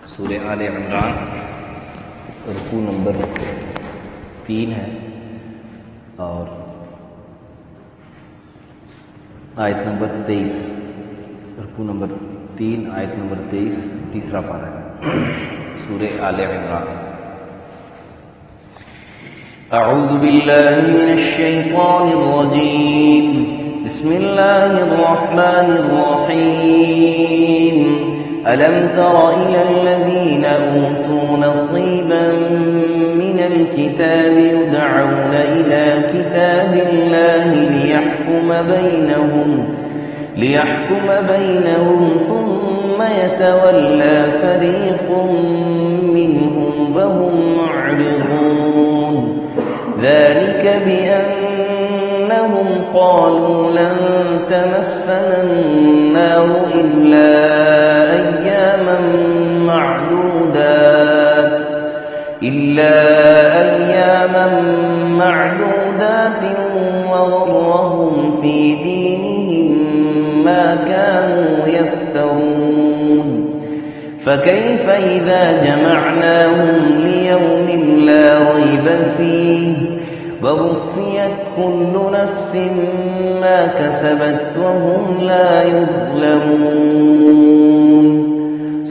سورہ آل عمران رکوع نمبر 3 ہے اور آیت نمبر 23، رکوع نمبر 3 آیت نمبر 23 تیسرا پارہ ہے سورہ آل عمران۔ اعوذ باللہ من الشیطان الرجیم، بسم اللہ الرحمن الرحیم۔ ألم تر إلى الذين أوتوا نصيبا من الكتاب يدعون إلى كتاب الله ليحكم بينهم ثم يتولى فريق منهم وهم معرضون ذلك بأنهم قالوا لن تمسنا النار إلا أياما معدودات وغرهم في دينهم ما كانوا يفترون فكيف إذا جمعناهم ليوم لا ريب فيه ووفيت كل نفس ما كسبت وهم لا يظلمون۔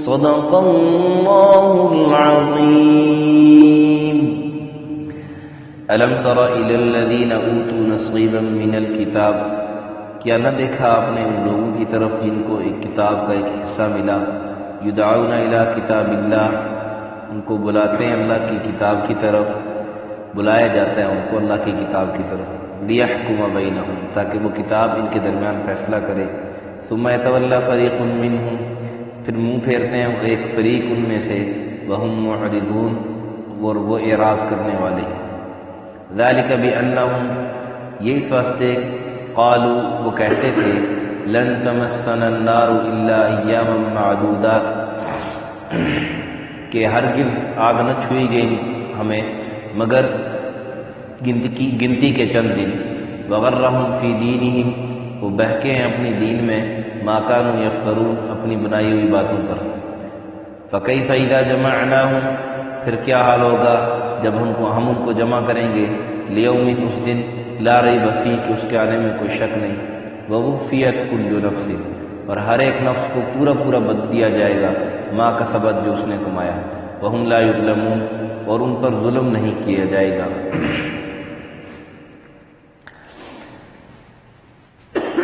صدق اللہ العظیم۔ الم تر الی الذین اوتوا نصیبا من الکتاب، کیا نہ دیکھا آپ نے ان لوگوں کی طرف جن کو ایک کتاب کا ایک حصہ ملا، یدعون الی کتاب اللہ، ان کو بلاتے ہیں اللہ کی کتاب کی طرف، بلایا جاتا ہے ان کو اللہ کی کتاب کی طرف، لیحکم بینہم، تاکہ وہ کتاب ان کے درمیان فیصلہ کرے، ثم یتولی فریق منہم، پھر منہ پھیرتے ہیں ایک فریق ان میں سے، وہم معرضون، اور وہ اعراض کرنے والے ہیں، ذالک بانہم، یہ اس واسطے، قالوا، وہ کہتے تھے، لن تمسنا النار الا ایاما معدودات، کہ ہرگز آگ نہ چھوئی گئی ہمیں مگر گنتی کے چند دن، وغرہم فی دینہم، وہ بہکے ہیں اپنی دین میں، ما کانوا یفترون، اپنی بنائی ہوئی باتوں پر، فکیف اذا جمعناہم، پھر کیا حال ہوگا جب ہم ان کو جمع کریں گے، لیوم، اس دن، لا ریب فیہ، کہ اس کے آنے میں کوئی شک نہیں، ووفیت کل نفس، اور ہر ایک نفس کو پورا بد دیا جائے گا، ما کسبت، جو اس نے کمایا، وہم لا یظلمون، اور ان پر ظلم نہیں کیا جائے گا۔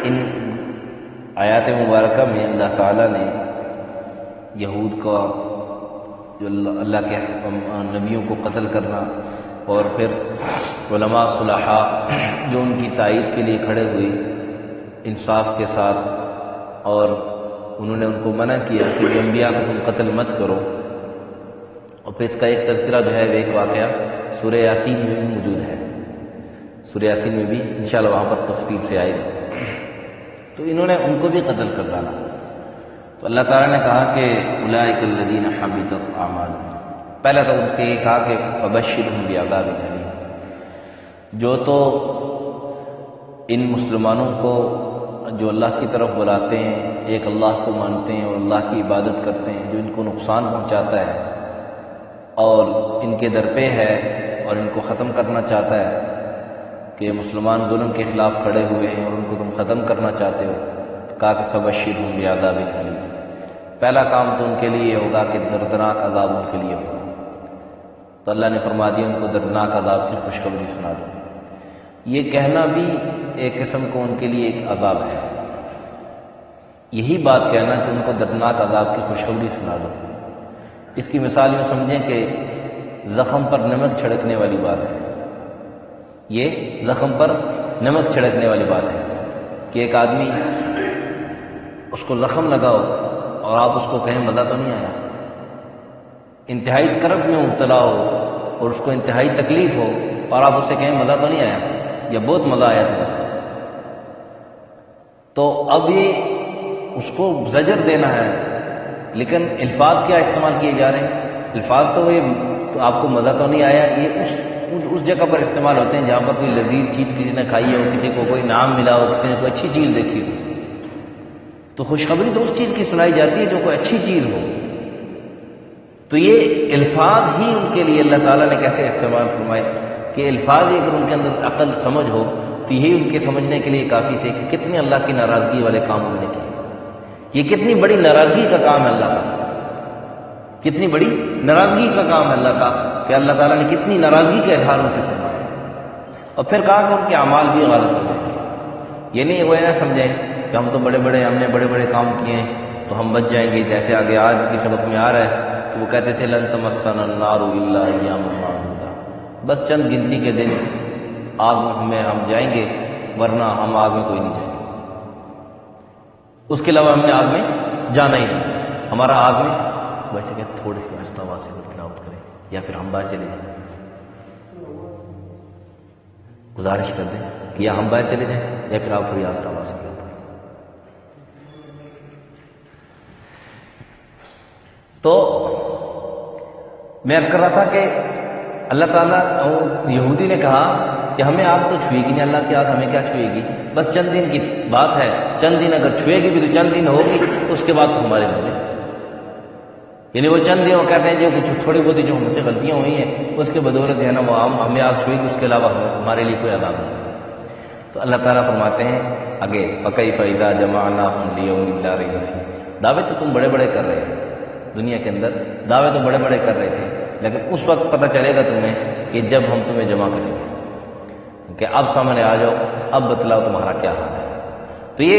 ان آیات مبارکہ میں اللہ تعالیٰ نے یہود کا جو اللہ کے نبیوں کو قتل کرنا، اور پھر علماء صلحاء جو ان کی تائید کے لیے کھڑے ہوئے انصاف کے ساتھ، اور انہوں نے ان کو منع کیا کہ انبیاء کو تم قتل مت کرو، اور پھر اس کا ایک تذکرہ جو ہے وہ ایک واقعہ سورہ یاسین میں بھی موجود ہے، سورہ یاسین میں بھی انشاءاللہ وہاں پر تفسیر سے آئے گا۔ تو انہوں نے ان کو بھی قتل کر ڈالا، تو اللہ تعالیٰ نے کہا کہ اولئک الذین حبطت اعمالہم، پہلا تو ان کے یہ کہا کہ فبشرہم بعذاب الیم، جو تو ان مسلمانوں کو جو اللہ کی طرف بلاتے ہیں، ایک اللہ کو مانتے ہیں اور اللہ کی عبادت کرتے ہیں، جو ان کو نقصان پہنچاتا ہے اور ان کے در پہ ہے اور ان کو ختم کرنا چاہتا ہے کہ مسلمان ظلم کے خلاف کھڑے ہوئے ہیں اور ان کو تم ختم کرنا چاہتے ہو، تو کہا کہ فبشرہم بعذاب الیم، پہلا کام تو ان کے لیے یہ ہوگا کہ دردناک عذاب ان کے لیے ہوگا، تو اللہ نے فرما دیا ان کو دردناک عذاب کی خوشخبری سنا دو۔ یہ کہنا بھی ایک قسم کو ان کے لیے ایک عذاب ہے، یہی بات کہنا کہ ان کو دردناک عذاب کی خوشخبری سنا دو، اس کی مثال یوں سمجھیں کہ زخم پر نمک چھڑکنے والی بات ہے، یہ زخم پر نمک چھڑکنے والی بات ہے کہ ایک آدمی اس کو زخم لگاؤ اور آپ اس کو کہیں مزہ تو نہیں آیا، انتہائی کرب میں مبتلا ہو اور اس کو انتہائی تکلیف ہو اور آپ اس سے کہیں مزہ تو نہیں آیا یا بہت مزہ آیا تمہیں، تو اب یہ اس کو زجر دینا ہے، لیکن الفاظ کیا استعمال کیے جا رہے ہیں؟ الفاظ تو یہ تو آپ کو مزہ تو نہیں آیا، یہ اس جگہ پر استعمال ہوتے ہیں جہاں پر کوئی لذیذ چیز کسی نے کھائی ہو، کسی کو کوئی نام ملا ہو، کسی نے کوئی اچھی چیز دیکھی ہو، تو خوشخبری تو اس چیز کی سنائی جاتی ہے جو کوئی اچھی چیز ہو، تو یہ الفاظ ہی ان کے لیے اللہ تعالیٰ نے کیسے استعمال فرمائے کہ الفاظ ہی اگر ان کے اندر عقل سمجھ ہو تو یہی ان کے سمجھنے کے لیے کافی تھے کہ کتنے اللہ کی ناراضگی والے کام انہوں نے کیے. یہ کتنی بڑی ناراضگی کا کام ہے اللہ کا، کتنی بڑی ناراضگی کا کام ہے اللہ کا کہ اللہ تعالیٰ نے کتنی ناراضگی کا اظہار ان سے فرمایا. اور پھر کہا کہ ان کے اعمال بھی غلط ہو جائیں گے. یہ نہیں وہ نہ سمجھیں کہ ہم تو ہم نے بڑے بڑے کام کیے ہیں تو ہم بچ جائیں گے. جیسے آگے آج کی سبق میں آ رہا ہے کہ وہ کہتے تھے لن تمسنا النار الا ایاما معدودہ، بس چند گنتی کے دن آگ میں ہم جائیں گے، ورنہ ہم آگ میں کوئی نہیں جائیں گے. اس کے علاوہ ہم نے آگ میں جانا ہی نہیں. ہمارا آگ میں ویسے کہ تھوڑی سی آہستہ آواز سے تلاوت کریں یا پھر ہم باہر چلے جائیں. گزارش کر دیں کہ یا ہم باہر چلے جائیں یا پھر آپ تھوڑی آہستہ آواز سے تلاوت کریں. تو میں عرض کر رہا تھا کہ اللہ تعالیٰ یہودی نے کہا کہ ہمیں آگ تو چھوئے گی نہیں، اللہ کی آگ ہمیں کیا چھوئے گی، بس چند دن کی بات ہے، چند دن اگر چھوئے گی بھی تو چند دن ہوگی، اس کے بعد تو ہمارے مزے. یعنی وہ چند دن وہ کہتے ہیں جو کچھ تھوڑی بہت جو ہم سے غلطیاں ہوئی ہیں اس کے بدولت ہے نا وہ ہمیں آگ چھوئے گی، اس کے علاوہ ہمارے لیے کوئی عذاب نہیں. تو اللہ تعالیٰ فرماتے ہیں آگے فَكَيْفَ إِذَا جَمَعْنَاهُمْ لِيَوْمٍ لَا رَيْبَ فِيهِ. دعوے تو تم بڑے بڑے کر رہے تھے دنیا کے اندر، دعوے تو بڑے بڑے کر رہے تھے، لیکن اس وقت پتہ چلے گا تمہیں کہ جب ہم تمہیں جمع کریں گے کہ اب سامنے آ جاؤ، اب بتلاؤ تمہارا کیا حال ہے. تو یہ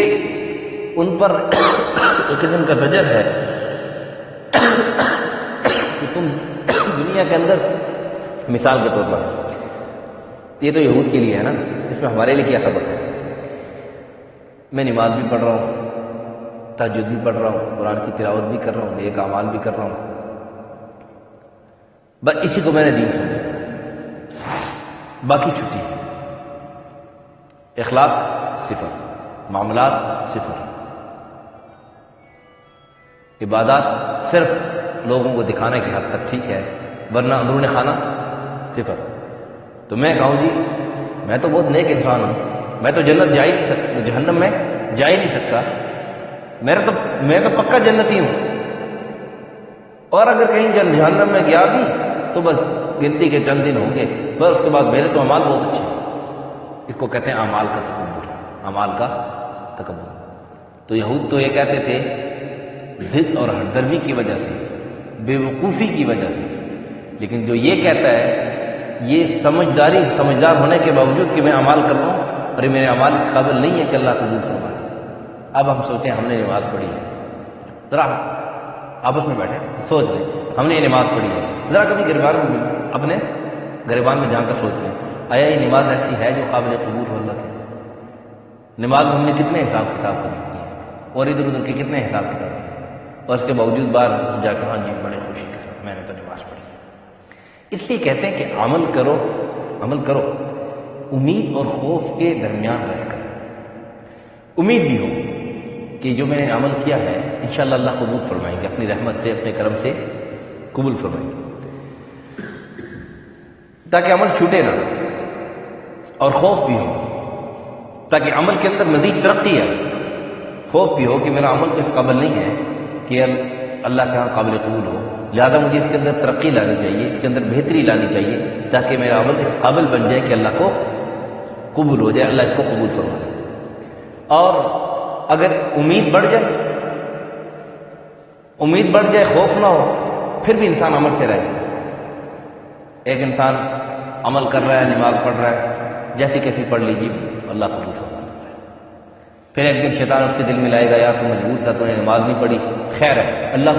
ان پر ایک قسم کا زجر ہے کہ تم دنیا کے اندر مثال کے طور پر، یہ تو یہود کے لیے ہے نا، اس میں ہمارے لیے کیا سبق ہے. میں نماز بھی پڑھ رہا ہوں، تہجد بھی پڑھ رہا ہوں، قرآن کی تلاوت بھی کر رہا ہوں، نیک اعمال بھی کر رہا ہوں، بس اسی کو میں نے دین سمجھا، باقی چھٹی ہے. اخلاق صفر، معاملات صفر، عبادات صرف لوگوں کو دکھانے کی حد تک ٹھیک ہے، ورنہ اندرون خانہ صفر. تو میں کہوں جی میں تو بہت نیک انسان ہوں، میں تو جنت جا ہی نہیں سکتا، جہنم میں جا ہی نہیں سکتا، میں تو پکا جنتی ہوں، اور اگر کہیں جہنم میں گیا بھی تو بس گنتی کے چند دن ہوں گے، بس اس کے بعد میرے تو اعمال بہت اچھے ہیں. اس کو کہتے ہیں اعمال کا تکبر، اعمال کا تکبر. تو یہود تو یہ کہتے تھے ضد اور ہمدردی کی وجہ سے، بے وقوفی کی وجہ سے، لیکن جو یہ کہتا ہے یہ سمجھدار ہونے کے باوجود کہ میں اعمال کر رہا ہوں اور یہ میرے اعمال اس قابل نہیں ہے کہ اللہ قبول فرمائے. اب ہم سوچیں ہم نے نماز پڑھی ہے، ذرا آپس میں بیٹھے سوچ لیں ہم نے یہ نماز پڑھی ہے، ذرا کبھی اپنے گریبان میں جا کر سوچ لیں آیا یہ نماز ایسی ہے جو قابل قبول ہو اللہ کے. نماز میں ہم نے کتنے حساب کتاب کیے اور ادھر ادھر کے کتنے حساب کتاب کیے، اور اس کے باوجود بار جا کے ہاں جی بڑے خوشی کے ساتھ میں نے تو نماز پڑھی. اس لیے کہتے ہیں کہ عمل کرو امید اور خوف کے درمیان رہ کر. امید بھی ہو کہ جو میں نے عمل کیا ہے انشاءاللہ اللہ قبول فرمائیں گے، اپنی رحمت سے اپنے کرم سے قبول فرمائیں گے، تاکہ عمل چھوٹے نہ، اور خوف بھی ہو تاکہ عمل کے اندر مزید ترقی ہے. خوف بھی ہو کہ میرا عمل تو اس قابل نہیں ہے کہ اللہ کے ہاں قابل قبول ہو، لہذا مجھے اس کے اندر ترقی لانی چاہیے، اس کے اندر بہتری لانی چاہیے تاکہ میرا عمل اس قابل بن جائے کہ اللہ کو قبول ہو جائے، اللہ اس کو قبول فرمائے. اور اگر امید بڑھ جائے خوف نہ ہو پھر بھی انسان عمل سے رہ جائے. ایک انسان عمل کر رہا ہے، نماز پڑھ رہا ہے، جیسی کیسی پڑھ لیجیے اللہ قبول فرمائے. پھر ایک دن شیطان اس کے دل میں لائے گا یار تو مجبور تھا تو نے نماز نہیں پڑھی، خیر ہے اللہ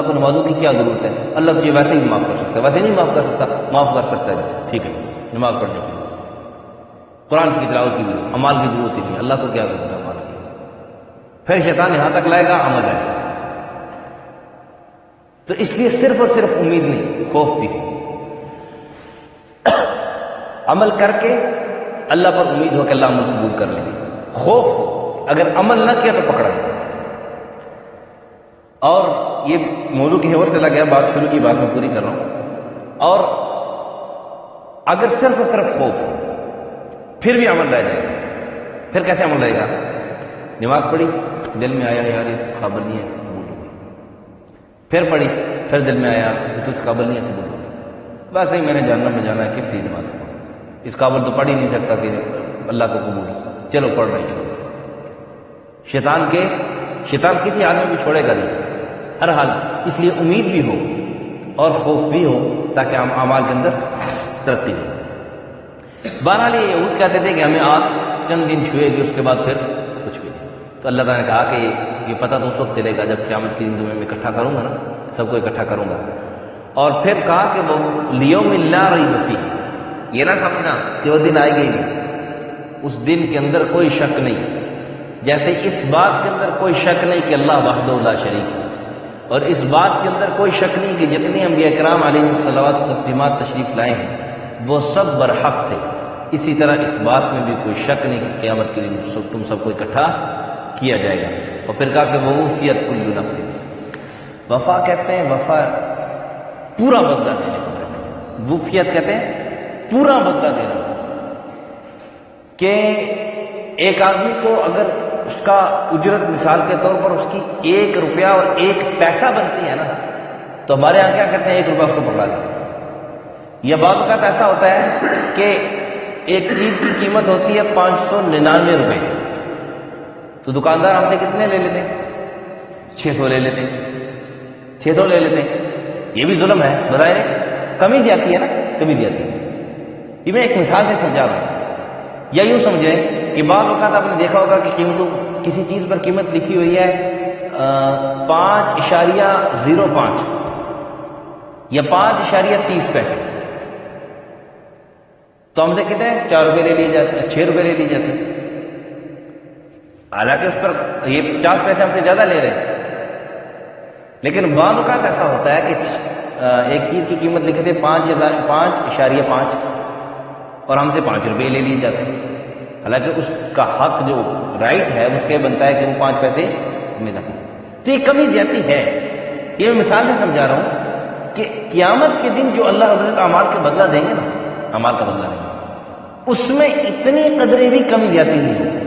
کو نمازوں کی کیا ضرورت ہے، اللہ تجھے ویسے ہی معاف کر سکتا ہے، ویسے نہیں معاف کر سکتا، معاف کر سکتا ہے، ٹھیک ہے نماز پڑھنے کی قرآن کی تلاوت کی بھی عمال کی ضرورت ہی نہیں، اللہ کو کیا ضرورت ہے عمال کی. پھر شیطان یہاں تک لائے گا عمل ہے. تو اس لیے صرف اور صرف امید نہیں، خوف بھی. عمل کر کے اللہ پر امید ہو کہ اللہ عمل قبول کر لیں گے، خوف ہو اگر عمل نہ کیا تو پکڑا گیا. اور یہ موضوع کی اور چلا گیا، بات شروع کی بات میں پوری کر رہا ہوں. اور اگر صرف اور صرف خوف ہو پھر بھی عمل رہ جائے گا. پھر کیسے عمل رہے گا؟ نماز پڑھی، دل میں آیا یار یہ قابل نہیں ہے، قبول ہو گئی. پھر پڑھی، پھر دل میں آیا یہ تو اس قابل نہیں ہے قبول ہوگا، بس ہی میں نے جاننا میں جانا ہے کس لیے نماز پڑھوں، اس قابل تو پڑھ ہی نہیں سکتا کہ اللہ کو قبول ہو، چلو پڑھ رہا ہی چھوڑ۔ شیطان کسی حال میں بھی چھوڑے گا نہیں، ہر حال، اس لیے امید بھی ہو اور خوف بھی ہو تاکہ ہم اعمال کے اندر ترقی ہو۔ بہرحال یہ یہود کہتے تھے کہ ہمیں آگ چند دن چھوئے گی، اس کے بعد پھر کچھ بھی نہیں۔ تو اللہ تعالیٰ نے کہا کہ یہ پتہ تو اس وقت چلے گا جب قیامت کے دن تمہیں میں اکٹھا کروں گا نا، سب کو اکٹھا کروں گا۔ اور پھر کہا کہ وہ لیوم لا ریب فیہ، یہ نہ سمجھنا کہ وہ دن آئے گا ہی نہیں، اس دن کے اندر کوئی شک نہیں، جیسے اس بات کے اندر کوئی شک نہیں کہ اللہ وحدہ لا شریک ہے، اور اس بات کے اندر کوئی شک نہیں کہ جتنے انبیاء کرام علیہ الصلوات و تسلیمات تشریف لائے ہیں وہ سب برحق تھے، اسی طرح اس بات میں بھی کوئی شک نہیں کہ قیامت کے دن تم سب کو اکٹھا کیا جائے گا۔ اور پھر کہا کہ ووفیت کل نفس، وفا کہتے ہیں وفا پورا بدلہ دینے کو کہتے ہیں، وفیت کہتے ہیں پورا بدلہ دینا، کہ ایک آدمی کو اگر اس کا اجرت مثال کے طور پر اس کی 1 روپیہ اور 1 پیسہ بنتی ہے نا، تو ہمارے یہاں کیا کہتے ہیں 1 روپیہ اس کو پکڑا لیتے ہیں۔ یا بعض اوقات ایسا ہوتا ہے کہ ایک چیز کی قیمت ہوتی ہے 599 روپے، تو دکاندار ہم سے کتنے لے لیتے ہیں؟ 600 لے لیتے ہیں، 600 لے لیتے ہیں۔ یہ بھی ظلم ہے، بظاہر کمی جاتی ہے نا، کمی جاتی ہے۔ یہ میں ایک مثال سے سمجھا رہا ہوں۔ یا یوں سمجھیں کہ بعض اوقات آپ نے دیکھا ہوگا کہ قیمتوں کسی چیز پر قیمت لکھی ہوئی ہے 5.05 یا 5.30 پیسے، تو ہم سے کتنے 4 روپے لے لیے جاتے ہیں، 6 روپے لے لیے جاتے ہیں، حالانکہ اس پر یہ 50 پیسے ہم سے زیادہ لے رہے ہیں۔ لیکن بعض اوقات ایسا ہوتا ہے کہ ایک چیز کی قیمت لکھے تھے 5.5 اور ہم سے 5 روپے لے لیے جاتے ہیں، حالانکہ اس کا حق جو رائٹ ہے اس کے بنتا ہے کہ وہ 5 پیسے ملا۔ تو یہ کمی زیادتی ہے، یہ میں مثال سے سمجھا رہا ہوں کہ قیامت کے دن جو اللہ رب العزت اعمال کے بدلہ دیں گے نا، اعمال کا بدلہ دیں گے، اس میں اتنی قدرے بھی کمی زیادتی نہیں ہوگی۔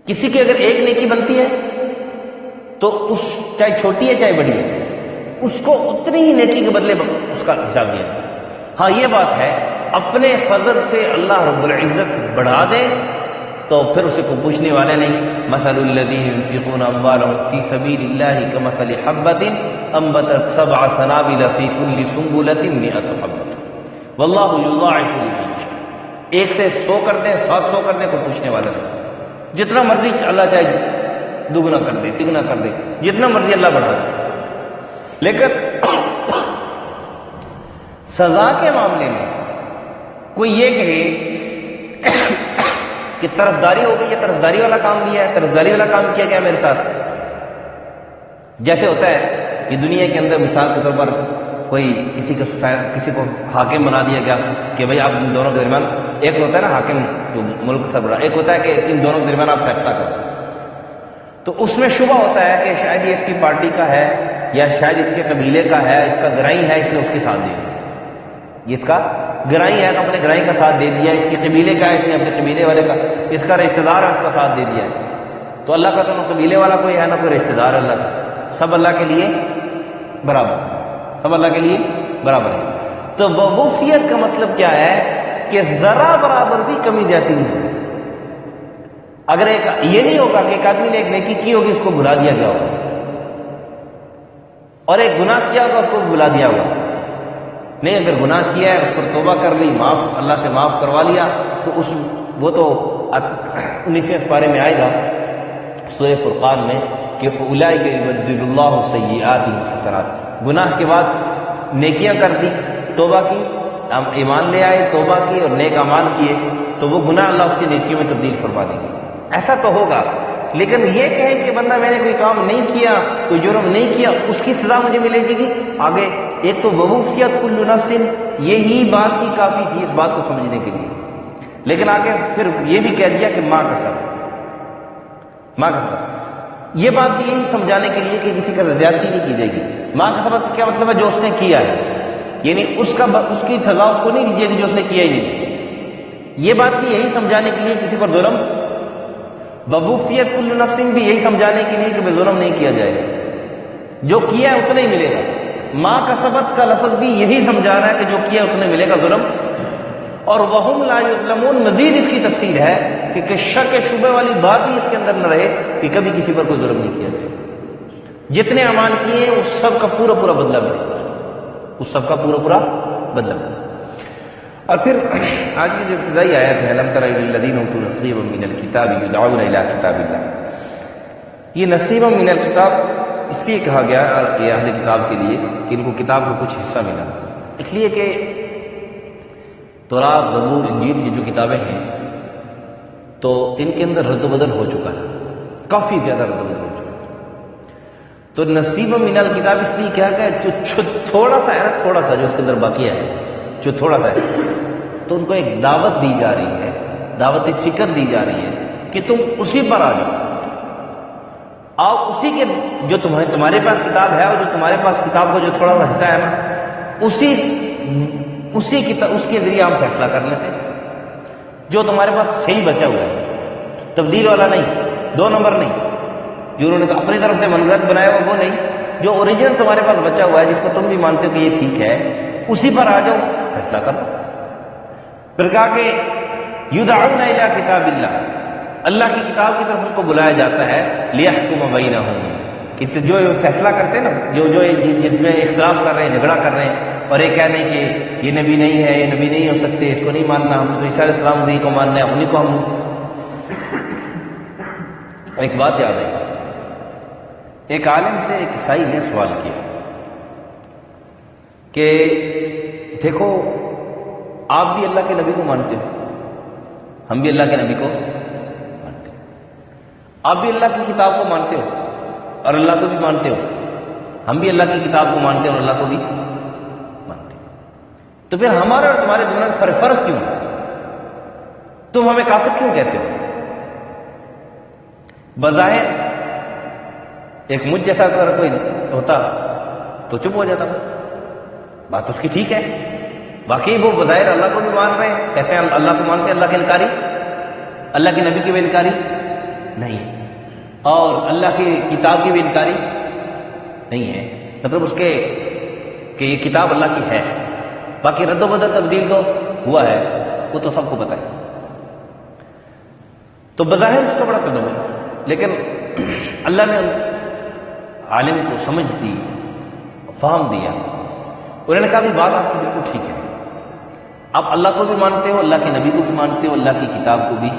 کسی کی اگر ایک نیکی بنتی ہے تو اس چاہے چھوٹی ہے چاہے بڑی ہے، اس کو اتنی ہی نیکی کے بدلے اس کا حساب دیا جائے۔ ہاں یہ بات ہے اپنے فضل سے اللہ رب العزت بڑھا دے تو پھر اسے کو پوچھنے والے نہیں۔ مثل الذین ينفقون اموالهم فی سبیل اللہ کمثل حبۃ انبتت 7 سنابل فی کل سنبلۃ 100 حبۃ واللہ یضاعف لمن یشاء۔ 1 سے 100 کر دیں، 700 کر دیں، کوئی پوچھنے والا نہیں۔ جتنا مرضی اللہ چاہے دگنا کر دے، تگنا کر دے، جتنا مرضی اللہ بڑھا دے۔ لیکن سزا کے معاملے میں کوئی یہ کہے کہ طرفداری ہو گئی، یہ طرفداری والا کام دیا ہے، طرفداری والا کام کیا گیا میرے ساتھ۔ جیسے ہوتا ہے کہ دنیا کے اندر مثال کے طور پر کوئی کسی کو حاکم بنا دیا گیا کہ بھئی آپ ان دونوں کے درمیان، ایک ہوتا ہے نا حاکم جو ملک سربراہ، ایک ہوتا ہے کہ ان دونوں کے درمیان آپ فیصلہ کرو، تو اس میں شبہ ہوتا ہے کہ شاید یہ اس کی پارٹی کا ہے یا شاید اس کے قبیلے کا ہے، اس کا گرائی ہے، اس نے اس کے ساتھ دے دیا، یہ اس کا گرائی ہے تو اپنے گرائی کا ساتھ دے دیا، اس کے قبیلے کا ہے اس نے اپنے قبیلے والے کا، اس کا رشتہ دار ہے اس کا ساتھ دے دیا ہے۔ تو اللہ کا تو نہ قبیلے والا کوئی ہے نہ کوئی رشتہ دار اللہ کا، سب اللہ کے لیے برابر، سب اللہ کے لیے برابر ہے۔ تو وفیت کا مطلب کیا ہے کہ ذرا برابر بھی کمی زیادتی نہیں ہوگی۔ اگر ایک یہ نہیں ہوگا کہ ایک آدمی نے ایک نیکی کی ہوگی اس کو بھلا دیا گیا ہوگا، اور ایک گناہ کیا ہوگا اس کو بھلا دیا ہوگا، نہیں، اگر گناہ کیا ہے اس پر توبہ کر لی، معاف اللہ سے معاف کروا لیا، تو وہ تو 19ویں پارے میں آئے گا سورہ فرقان میں کہ فَأُولَٰئِكَ يُبَدِّلُ اللَّهُ سَيِّئَاتِهِمْ حَسَنَاتٍ، گناہ کے بعد نیکیاں کر دی، توبہ کی، ایمان لے آئے، توبہ کی اور نیک اعمال کیے، تو وہ گناہ اللہ اس کی نیکیوں میں تبدیل فرما دیں گے۔ ایسا تو ہوگا، لیکن یہ کہیں کہ بندہ میں نے کوئی کام نہیں کیا، کوئی جرم نہیں کیا، اس کی سزا مجھے ملے گی آگے، ایک تو ووفیت کل نفس، یہی بات ہی کافی تھی اس بات کو سمجھنے کے لیے، لیکن آگے پھر یہ بھی کہہ دیا کہ ماں کا سبب، یہ بات بھی یہی سمجھانے کے لیے کہ کسی کا زیادتی نہیں کی جائے گی۔ ماں کا سبب کیا مطلب ہے؟ جو اس نے کیا ہے، یعنی اس کی سزا اس کو نہیں دی جائے گی جو اس نے کیا ہی نہیں۔ یہ بات بھی یہی سمجھانے کے لیے کسی پر ظلم، ووفیت کل نفس بھی یہی سمجھانے کے لیے کہ بے ظلم نہیں کیا جائے گا۔ جو کیا ہے اتنا ہی ملے گا. ما کسبت کا لفظ بھی یہی سمجھا رہا ہے کہ جو کیا ہے اتنا ملے گا ظلم. اور وہم لا یظلمون مزید اس کی تفصیل ہے کہ شک شبہ والی بات ہی اس کے اندر نہ رہے کہ کبھی کسی پر کوئی ظلم نہیں کیا جائے. جتنے اعمال کیے ہیں اس سب کا پورا پورا بدلہ ملے گا، اس سب کا پورا پورا بدلہ ملے گا. اور پھر آج کی جو ابتدائی آیت ہے الم تر الی الذین اوتوا نصیبا من الکتاب یدعون الی کتاب اللہ، یہ نصیبا من الکتاب اس لیے کہا گیا یہ اہل کتاب کے لیے کہ ان کو کتاب کا کچھ حصہ ملا، اس لیے کہ تورات، زبور، انجیل کی جو کتابیں ہیں تو ان کے اندر رد و بدل ہو چکا تھا، کافی زیادہ رد و بدل ہو چکا تھا. تو نصیب من الکتاب اس لیے کیا کہ جو تھوڑا سا ہے نا، تھوڑا سا جو اس کے اندر باقی ہے، جو تھوڑا سا ہے، تو ان کو ایک دعوت دی جا رہی ہے، دعوت فکر دی جا رہی ہے کہ تم اسی پر آ جاؤ، آؤ اسی کے جو تمہارے پاس کتاب ہے اور جو تمہارے پاس کتاب کا جو تھوڑا سا حصہ ہے نا، اس کے ذریعے ہم فیصلہ کر لیتے ہیں. جو تمہارے پاس صحیح بچا ہوا ہے، تبدیل والا نہیں، 2 نمبر نہیں، جو انہوں نے اپنی طرف سے منغلط بنایا ہوا وہ نہیں، جو اوریجنل تمہارے پاس بچا ہوا ہے جس کو تم بھی مانتے ہو کہ یہ ٹھیک ہے، اسی پر آ جاؤ، فیصلہ کرو. پھر کہا کہ یدعون الی کتاب اللہ، اللہ کی کتاب کی طرف ان کو بلایا جاتا ہے، لیحکم بینہم، کہ جو فیصلہ کرتے ہیں نا، جو جس میں اختلاف کر رہے ہیں، جھگڑا کر رہے ہیں، اور یہ کہنے کہ یہ نبی نہیں ہے، یہ نبی نہیں ہو سکتے، اس کو نہیں ماننا، ہم تو عیسیٰ علیہ السلام وہی کو ماننا ہے، انہیں کو ہم. ایک بات یاد ہے، ایک عالم سے ایک عیسائی نے سوال کیا کہ دیکھو آپ بھی اللہ کے نبی کو مانتے ہو، ہم بھی اللہ کے نبی کو مانتے ہو، آپ بھی اللہ کی کتاب کو مانتے ہو اور اللہ کو بھی مانتے ہو، ہم بھی اللہ کی کتاب کو مانتے ہیں اور اللہ کو بھی مانتے ہیں، تو پھر ہمارے اور تمہارے درمیان فرق کیوں ہے؟ تم ہمیں کافر کیوں کہتے ہو؟ بظاہر ایک مجھ جیسا اگر کوئی ہوتا تو چپ ہو جاتا، بات اس کی ٹھیک ہے، باقی وہ بظاہر اللہ کو بھی مان رہے ہیں، کہتے ہیں اللہ کو مانتے ہیں، اللہ کے انکاری، اللہ کے نبی کی بھی انکاری نہیں، اور اللہ کی کتاب کی بھی انکاری نہیں ہے، مطلب اس کے کہ یہ کتاب اللہ کی ہے، باقی رد و بدل تبدیل تو ہوا ہے، وہ تو سب کو پتہ ہے. تو بظاہر اس کا بڑا تدبر، لیکن اللہ نے عالم کو سمجھ دی، فہم دیا. انہوں نے کہا بھی بات آپ کی بالکل ٹھیک ہے، آپ اللہ کو بھی مانتے ہو، اللہ کے نبی کو بھی مانتے ہو، اللہ کی کتاب کو بھی،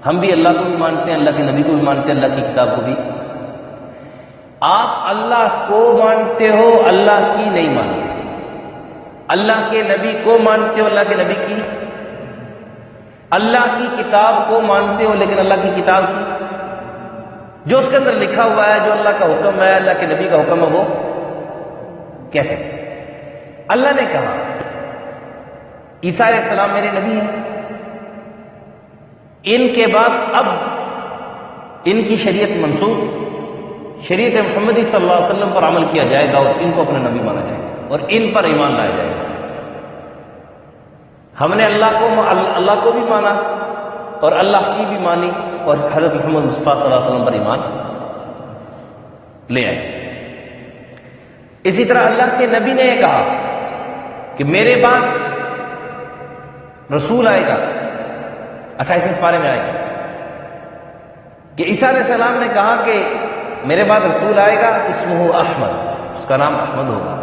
ہم بھی اللہ کو بھی مانتے ہیں، اللہ کے نبی کو بھی مانتے ہیں، اللہ کی کتاب کو بھی. آپ اللہ کو مانتے ہو، اللہ کی نہیں مانتے، اللہ کے نبی کو مانتے ہو، اللہ کے نبی کی، اللہ کی کتاب کو مانتے ہو لیکن اللہ کی کتاب کی جو اس کے اندر لکھا ہوا ہے، جو اللہ کا حکم ہے، اللہ کے نبی کا حکم ہے، وہ کیسے؟ اللہ نے کہا عیسیٰ علیہ السلام میرے نبی ہیں، ان کے بعد اب ان کی شریعت منسوخ، شریعت محمدی صلی اللہ علیہ وسلم پر عمل کیا جائے گا اور ان کو اپنا نبی مانا جائے گا اور ان پر ایمان لایا جائے گا. ہم نے اللہ کو بھی مانا اور اللہ کی بھی مانی اور حضرت محمد مصطفیٰ صلی اللہ علیہ وسلم پر ایمان لے آئے. اسی طرح اللہ کے نبی نے یہ کہا کہ میرے بعد رسول آئے گا، 28 پارے میں آئے گا کہ عیسیٰ علیہ السلام نے کہا کہ میرے بعد رسول آئے گا، اسمہ احمد، اس کا نام احمد ہوگا،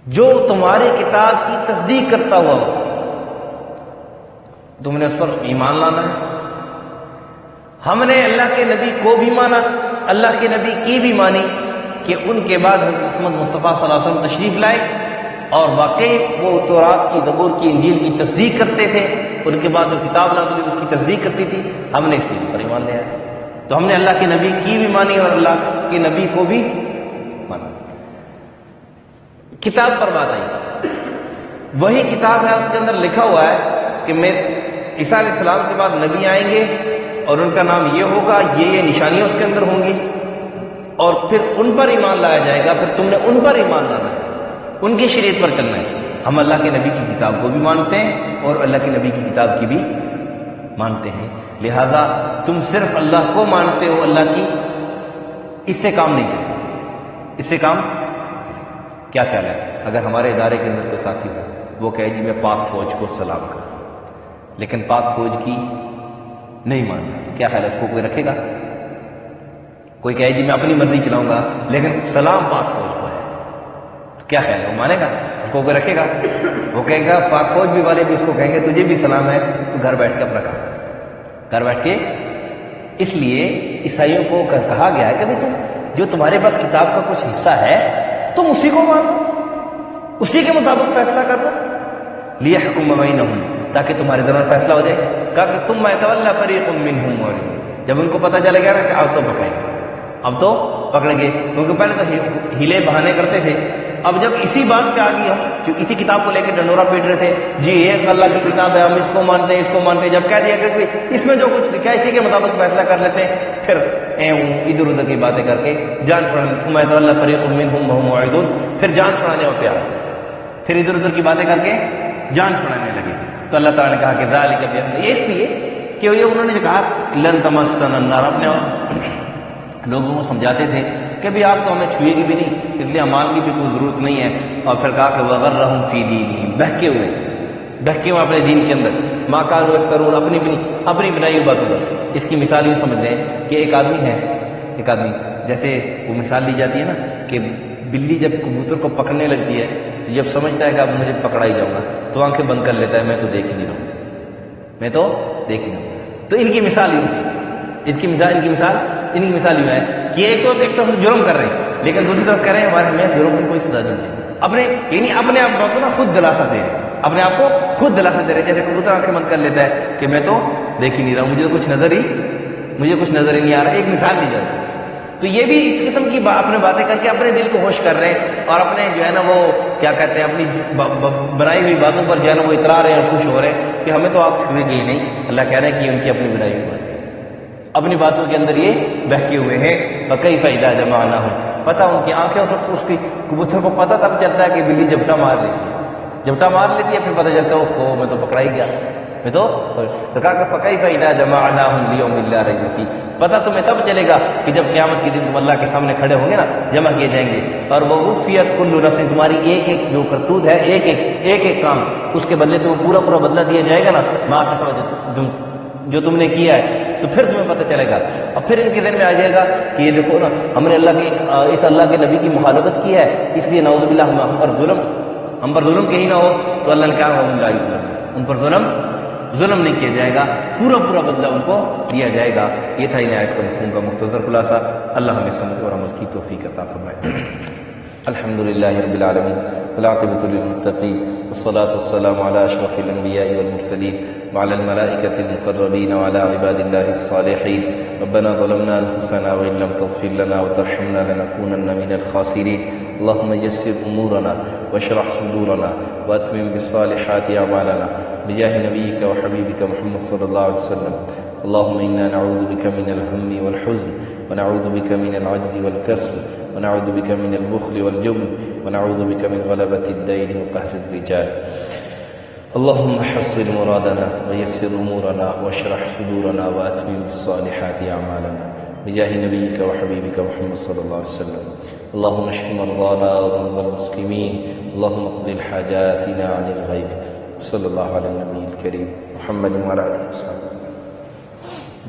جو تمہاری کتاب کی تصدیق کرتا ہوا ہو، تم نے اس پر ایمان لانا ہے. ہم نے اللہ کے نبی کو بھی مانا، اللہ کے نبی کی بھی مانی کہ ان کے بعد حضرت محمد مصطفیٰ صلی اللہ علیہ وسلم تشریف لائے اور واقعی وہ تورات کی، زبور کی، انجیل کی تصدیق کرتے تھے، ان کے بعد جو کتاب نازل ہوئی اس کی تصدیق کرتی تھی، ہم نے اس چیز پر ایمان لیا ہے. تو ہم نے اللہ کے نبی کی بھی مانی اور اللہ کے نبی کو بھی مانا. کتاب پر بات آئی، وہی کتاب ہے، اس کے اندر لکھا ہوا ہے کہ عیسیٰ علیہ السلام کے بعد نبی آئیں گے اور ان کا نام یہ ہوگا، یہ نشانیاں اس کے اندر ہوں گی اور پھر ان پر ایمان لایا جائے گا. پھر تم نے ان پر ایمان لانا ہے، ان کی شریعت پر چلنا ہے. ہم اللہ کے نبی کی کتاب کو بھی مانتے ہیں اور اللہ کے نبی کی کتاب کی بھی مانتے ہیں، لہذا تم صرف اللہ کو مانتے ہو، اللہ کی اس سے کام نہیں چلے گا، اس سے کام چلے گا۔ کیا خیال ہے اگر ہمارے ادارے کے اندر کوئی ساتھی ہو، وہ کہے جی میں پاک فوج کو سلام کرتا ہوں، لیکن پاک فوج کی نہیں مانتا، تو کیا خیال ہے اس کو کوئی رکھے گا؟ کوئی کہے جی میں اپنی مرضی چلاؤں گا لیکن سلام پاک فوج کو ہے، تو کیا خیال ہے وہ مانے گا؟ اس کو کوئی رکھے گا؟ وہ کہے گا پاک فوج بھی والے بھی اس کو کہیں گے تجھے بھی سلام ہے، تو گھر بیٹھ کے اپنا کام کر، گھر بیٹھ کے۔ اس لیے عیسائیوں کو کہا گیا ہے کہ بھائی تم جو تمہارے پاس کتاب کا کچھ حصہ ہے تم اسی کو مانو، اسی کے مطابق فیصلہ کرو، لیحکم بینہم، تاکہ تمہارے درمیان فیصلہ ہو جائے۔ کہا کہ ثم یتولی فریق منہم معرضون، جب ان کو پتہ چلے گا نا کہ اب تو پکڑیں گے، اب تو پکڑیں گے، کیونکہ پہلے تو ہیلے بہانے کرتے تھے، اب جب اسی بات پہ آ گئی ہم جو اسی کتاب کو لے کے ڈنڈورا پیٹ رہے تھے، جی ایک اللہ کی کتاب ہے ہم اس کو مانتے ہیں اس کو مانتے ہیں، جب کہہ دیا کہ اس میں جو کچھ لکھا ہے اسی کے مطابق فیصلہ کر لیتے ہیں، پھر ادھر ادھر کی باتیں کر کے جان چھڑانے، ثم یتولی فریق منہم وہم معرضون، پھر جان چھڑانے پر آ گئے، پھر ادھر ادھر کی باتیں کر کے جان چھڑانے لگے۔ تو اللہ تعالیٰ نے کہا کہ ذالک بأن، یہ اس لیے کہ یہ انہوں نے جو کہا لن تمسنا النار، اپنے لوگوں کو سمجھاتے تھے کہ بھی آگ تو ہمیں چھوئے گی بھی نہیں، اس لیے امال کی بھی کوئی ضرورت نہیں ہے، اور پھر کہا کہ وغرہم فی دینہم، بہکے ہوئے اپنے دین کے اندر، ما کانوا یفترون، اپنی بنائی ہوئی باتوں پر۔ اس کی مثال یوں سمجھ لیں کہ ایک آدمی جیسے وہ مثال لی جاتی ہے نا کہ بلی جب کبوتر کو پکڑنے لگتی ہے تو جب سمجھتا ہے کہ اب مجھے پکڑا ہی جاؤں گا تو آنکھیں بند کر لیتا ہے، میں تو دیکھ ہی نہیں رہا ہوں، میں تو دیکھ ہی نہیں رہا ہوں۔ تو ان کی مثال یوں تھی، ان کی مثال یوں ہے کہ ایک طرف جرم کر رہے ہیں لیکن دوسری طرف کہہ رہے ہیں ہمیں جرم کی کوئی سزا نہیں ملے گی، اپنے آپ کو نا خود دلاسا دے رہے، اپنے آپ کو خود دلاسا دے رہے، جیسے کبوتر آنکھیں بند کر لیتا ہے کہ میں تو دیکھ ہی نہیں رہا ہوں، مجھے کچھ نظر ہی نہیں آ رہا۔ ایک مثال دی جاتی ہے، تو یہ بھی اس قسم کی اپنے باتیں کر کے اپنے دل کو خوش کر رہے ہیں، اور اپنے جو ہے نا وہ کیا کہتے ہیں اپنی بنائی ہوئی باتوں پر جو ہے نا وہ اترا رہے ہیں اور خوش ہو رہے ہیں کہ ہمیں تو آپ چھوئے گے ہی نہیں۔ اللہ کہہ رہے ہیں کہ ان کی اپنی بنائی ہوئی باتیں، اپنی باتوں کے اندر یہ بہکے ہوئے ہیں۔ فَكَيْفَ إِذَا جَمَعْنَاهُمْ، پتہ ان کی آنکھیں اس وقت اس کی کبوتر کو پتہ تب چلتا ہے کہ بلی جھپٹا مار لیتی ہے، پھر پتہ چلتا ہے اوہ میں تو پکڑا ہی گیا، میں تو کہا کہ فَكَيْفَ إِذَا جَمَعْنَاهُمْ لِيَوْمٍ لَا رَيْبَ فِيهِ، پتہ تمہیں تب چلے گا کہ جب قیامت کے دن تم اللہ کے سامنے کھڑے ہوں گے نا، جمع کیے جائیں گے، اور وَوُفِّيَتْ كُلُّ نَفْسٍ، تمہاری ایک جو کرتوت ہے، ایک کام، اس کے بدلے تمہیں پورا بدلہ دیا جائے گا نا، مَا كَسَبَتْ، جو تم نے کیا ہے، تو پھر تمہیں پتہ چلے گا۔ اور پھر ان کے ذہن میں آ جائے گا کہ یہ دیکھو نا ہم نے اس اللہ کے نبی کی مخالفت کی ہے، اس لیے نعوذ باللہ ہم پر ظلم کہیں نہ ہو، تو اللہ نے کہا ان پر ظلم نہیں کیا جائے گا، پورا بدلہ ان کو دیا جائے گا۔ یہ تھا نہایت کا مفہوم کا مختصر خلاصہ۔ اللہ ہمیں سمجھ اور عمل کی توفیق عطا فرمائے۔ الحمدللہ رب العالمین والعاقبۃ للمتقین والصلاۃ والسلام علی اشرف الانبیاء والمرسلین وعلى الملائکۃ المقربین وعلى عباد اللہ الصالحین۔ ربنا ظلمنا انفسنا وان لم تغفر لنا وترحمنا لنكونن من الخاسرین۔ اللهم يسر امورنا واشرح صدورنا واتمم بالصالحات اعمالنا بجاه نبيك وحبيبك محمد صلى الله عليه وسلم۔ اللهم انا نعوذ بك من الهم والحزن ونعوذ بك من العجز والكسل ونعوذ بك من البخل والجبن ونعوذ بك من غلبة الدين وقهر الرجال۔ اللهم حصل مرادنا ويسر امورنا واشرح صدورنا واتمم بالصالحات اعمالنا بجاه نبيك وحبيبك محمد صلى الله عليه وسلم۔ اللهم اشف مرضانا ومرضى المسلمين، اللهم اقض حاجاتنا عن الغيب۔ صلى الله على النبي الكريم محمد وعلى اله وصحبه۔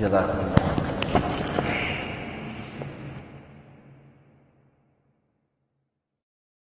جزاكم الله۔